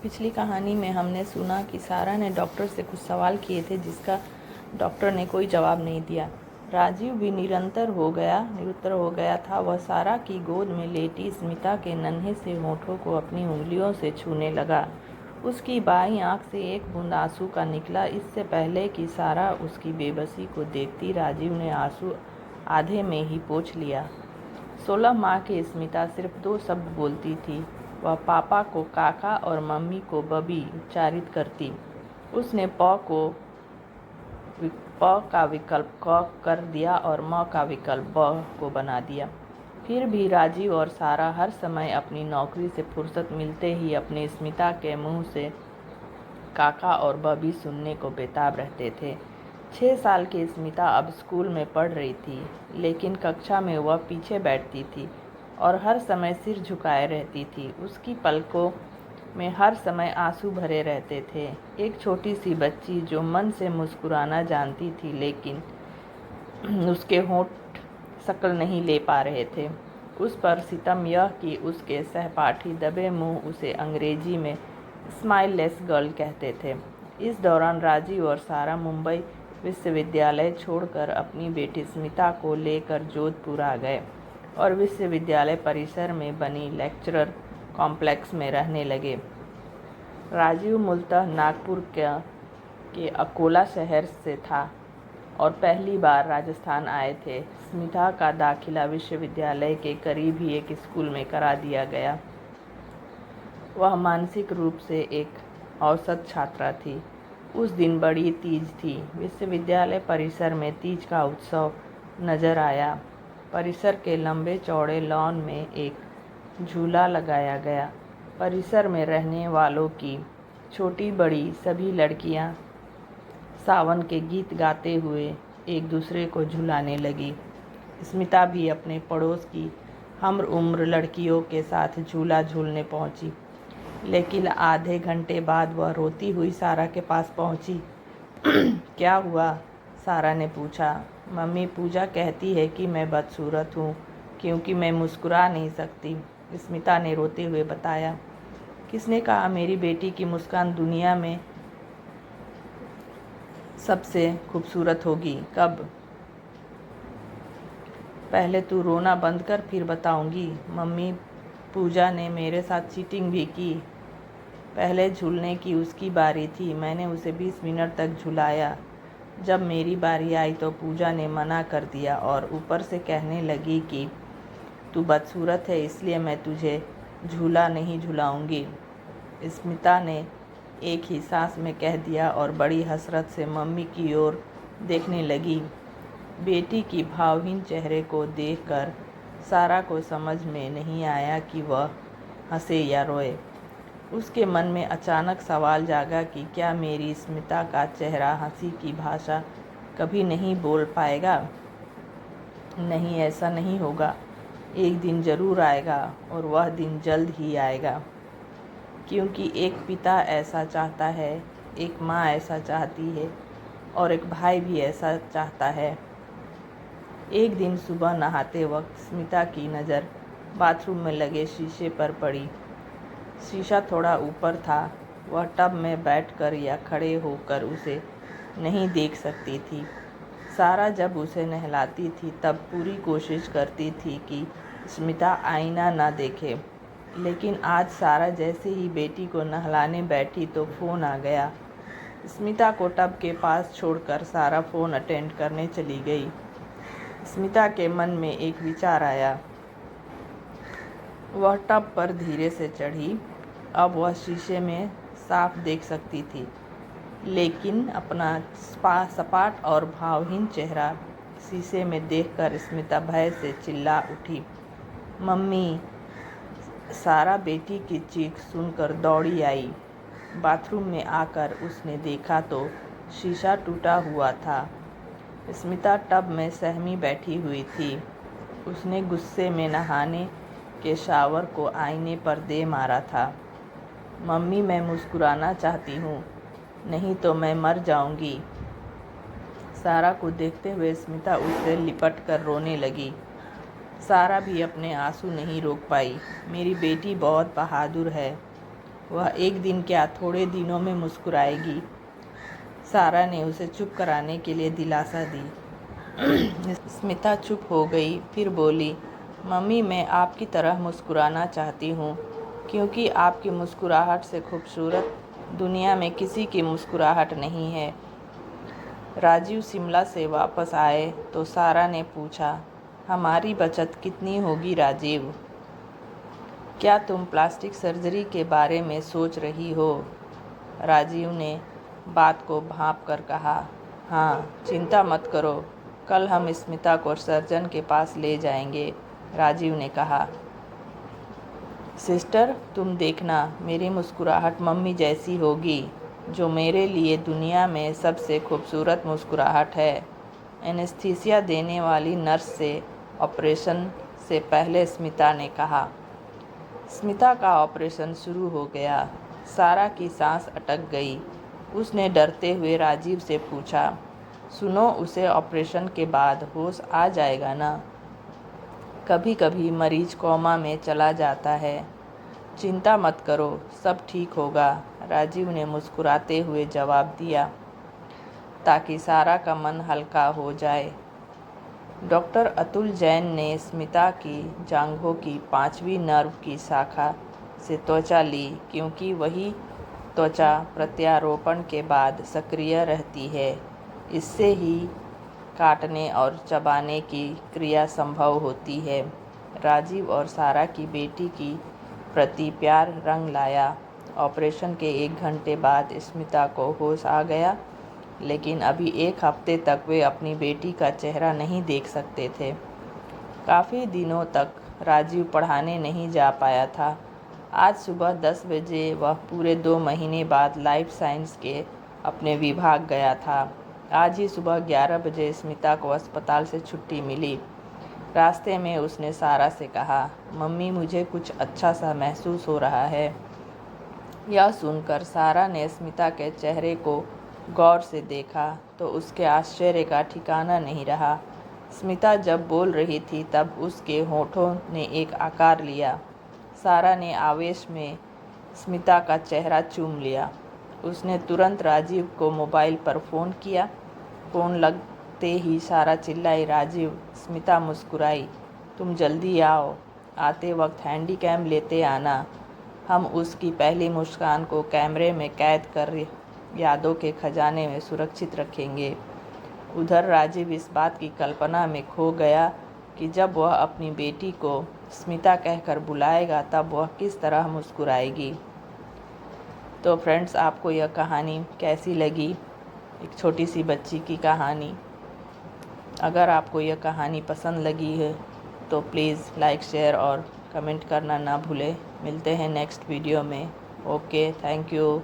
पिछली कहानी में हमने सुना कि सारा ने डॉक्टर से कुछ सवाल किए थे जिसका डॉक्टर ने कोई जवाब नहीं दिया। राजीव भी निरुत्तर हो गया था। वह सारा की गोद में लेटी स्मिता के नन्हे से होठों को अपनी उंगलियों से छूने लगा। उसकी बाईं आंख से एक बूंद आंसू का निकला। इससे पहले कि सारा उसकी बेबसी को देखती, राजीव ने आंसू आधे में ही पोंछ लिया। 16 माह की स्मिता सिर्फ 2 शब्द बोलती थी। वह पापा को काका और मम्मी को बबी उच्चारित करती। उसने प का विकल्प क कर दिया और म का विकल्प ब को बना दिया। फिर भी राजीव और सारा हर समय अपनी नौकरी से फुर्सत मिलते ही अपने स्मिता के मुंह से काका और बबी सुनने को बेताब रहते थे। 6 साल की स्मिता अब स्कूल में पढ़ रही थी, लेकिन कक्षा में वह पीछे बैठती थी और हर समय सिर झुकाए रहती थी। उसकी पलकों में हर समय आंसू भरे रहते थे। एक छोटी सी बच्ची जो मन से मुस्कुराना जानती थी, लेकिन उसके होंठ शक्ल नहीं ले पा रहे थे। उस पर सितम यह कि उसके सहपाठी दबे मुंह उसे अंग्रेजी में स्माइललेस गर्ल कहते थे। इस दौरान राजीव और सारा मुंबई विश्वविद्यालय छोड़कर अपनी बेटी स्मिता को लेकर जोधपुर आ गए और विश्वविद्यालय परिसर में बनी लेक्चरर कॉम्प्लेक्स में रहने लगे। राजीव मूलतः नागपुर के अकोला शहर से था और पहली बार राजस्थान आए थे। स्मिता का दाखिला विश्वविद्यालय के करीब ही एक स्कूल में करा दिया गया। वह मानसिक रूप से एक औसत छात्रा थी। उस दिन बड़ी तीज थी। विश्वविद्यालय परिसर में तीज का उत्सव नजर आया। परिसर के लंबे चौड़े लॉन में एक झूला लगाया गया। परिसर में रहने वालों की छोटी बड़ी सभी लड़कियां सावन के गीत गाते हुए एक दूसरे को झुलाने लगी। स्मिता भी अपने पड़ोस की हम उम्र लड़कियों के साथ झूला झूलने पहुंची, लेकिन आधे घंटे बाद वह रोती हुई सारा के पास पहुंची। क्या हुआ? सारा ने पूछा। मम्मी, पूजा कहती है कि मैं बदसूरत हूँ क्योंकि मैं मुस्कुरा नहीं सकती, स्मिता ने रोते हुए बताया। किसने कहा मेरी बेटी की मुस्कान दुनिया में सबसे खूबसूरत होगी? कब? पहले तू रोना बंद कर, फिर बताऊंगी। मम्मी, पूजा ने मेरे साथ चीटिंग भी की। पहले झूलने की उसकी बारी थी। मैंने उसे 20 मिनट तक झुलाया। जब मेरी बारी आई तो पूजा ने मना कर दिया और ऊपर से कहने लगी कि तू बदसूरत है, इसलिए मैं तुझे झूला नहीं झुलाऊंगी। स्मिता ने एक ही सांस में कह दिया और बड़ी हसरत से मम्मी की ओर देखने लगी। बेटी की भावहीन चेहरे को देखकर सारा को समझ में नहीं आया कि वह हंसे या रोए। उसके मन में अचानक सवाल जागा कि क्या मेरी स्मिता का चेहरा हंसी की भाषा कभी नहीं बोल पाएगा? नहीं, ऐसा नहीं होगा। एक दिन जरूर आएगा और वह दिन जल्द ही आएगा, क्योंकि एक पिता ऐसा चाहता है, एक माँ ऐसा चाहती है और एक भाई भी ऐसा चाहता है। एक दिन सुबह नहाते वक्त स्मिता की नज़र बाथरूम में लगे शीशे पर पड़ी। शीशा थोड़ा ऊपर था। वह टब में बैठकर या खड़े होकर उसे नहीं देख सकती थी। सारा जब उसे नहलाती थी तब पूरी कोशिश करती थी कि स्मिता आईना ना देखे, लेकिन आज सारा जैसे ही बेटी को नहलाने बैठी तो फ़ोन आ गया। स्मिता को टब के पास छोड़कर सारा फ़ोन अटेंड करने चली गई। स्मिता के मन में एक विचार आया। वह टब पर धीरे से चढ़ी। अब वह शीशे में साफ देख सकती थी, लेकिन अपना सपाट और भावहीन चेहरा शीशे में देखकर स्मिता भय से चिल्ला उठी, मम्मी! सारा बेटी की चीख सुनकर दौड़ी आई। बाथरूम में आकर उसने देखा तो शीशा टूटा हुआ था। स्मिता टब में सहमी बैठी हुई थी। उसने गुस्से में नहाने के शावर को आईने पर दे मारा था। मम्मी, मैं मुस्कुराना चाहती हूँ, नहीं तो मैं मर जाऊंगी। सारा को देखते हुए स्मिता उससे लिपट कर रोने लगी। सारा भी अपने आंसू नहीं रोक पाई। मेरी बेटी बहुत बहादुर है, वह एक दिन क्या थोड़े दिनों में मुस्कुराएगी। सारा ने उसे चुप कराने के लिए दिलासा दी। स्मिता चुप हो गई, फिर बोली, मम्मी मैं आपकी तरह मुस्कुराना चाहती हूँ, क्योंकि आपकी मुस्कुराहट से खूबसूरत दुनिया में किसी की मुस्कुराहट नहीं है। राजीव शिमला से वापस आए तो सारा ने पूछा, हमारी बचत कितनी होगी राजीव? क्या तुम प्लास्टिक सर्जरी के बारे में सोच रही हो? राजीव ने बात को भांप कर कहा, हाँ, चिंता मत करो, कल हम स्मिता को सर्जन के पास ले जाएंगे। राजीव ने कहा, सिस्टर तुम देखना, मेरी मुस्कुराहट मम्मी जैसी होगी, जो मेरे लिए दुनिया में सबसे खूबसूरत मुस्कुराहट है। एनेस्थीसिया देने वाली नर्स से ऑपरेशन से पहले स्मिता ने कहा। स्मिता का ऑपरेशन शुरू हो गया। सारा की सांस अटक गई। उसने डरते हुए राजीव से पूछा, सुनो, उसे ऑपरेशन के बाद होश आ जाएगा ना? कभी कभी मरीज कोमा में चला जाता है। चिंता मत करो, सब ठीक होगा, राजीव ने मुस्कुराते हुए जवाब दिया, ताकि सारा का मन हल्का हो जाए। डॉक्टर अतुल जैन ने स्मिता की जांघों की 5वीं नर्व की शाखा से त्वचा ली, क्योंकि वही त्वचा प्रत्यारोपण के बाद सक्रिय रहती है। इससे ही काटने और चबाने की क्रिया संभव होती है। राजीव और सारा की बेटी की प्रति प्यार रंग लाया। ऑपरेशन के 1 घंटे बाद स्मिता को होश आ गया, लेकिन अभी 1 हफ्ते तक वे अपनी बेटी का चेहरा नहीं देख सकते थे। काफ़ी दिनों तक राजीव पढ़ाने नहीं जा पाया था। आज सुबह 10 बजे वह पूरे 2 महीने बाद लाइफ साइंस के अपने विभाग गया था। आज ही सुबह 11 बजे स्मिता को अस्पताल से छुट्टी मिली। रास्ते में उसने सारा से कहा, मम्मी मुझे कुछ अच्छा सा महसूस हो रहा है। यह सुनकर सारा ने स्मिता के चेहरे को गौर से देखा तो उसके आश्चर्य का ठिकाना नहीं रहा। स्मिता जब बोल रही थी तब उसके होठों ने एक आकार लिया। सारा ने आवेश में स्मिता का चेहरा चूम लिया। उसने तुरंत राजीव को मोबाइल पर फ़ोन किया। फ़ोन लगते ही सारा चिल्लाई, राजीव। स्मिता मुस्कुराई, तुम जल्दी आओ, आते वक्त हैंडीकैम लेते आना। हम उसकी पहली मुस्कान को कैमरे में कैद कर यादों के खजाने में सुरक्षित रखेंगे। उधर राजीव इस बात की कल्पना में खो गया कि जब वह अपनी बेटी को स्मिता कहकर बुलाएगा तब वह किस तरह मुस्कुराएगी। तो फ्रेंड्स, आपको यह कहानी कैसी लगी? एक छोटी सी बच्ची की कहानी। अगर आपको यह कहानी पसंद लगी है तो प्लीज़ लाइक, शेयर और कमेंट करना ना भूलें। मिलते हैं नेक्स्ट वीडियो में। Okay, thank you.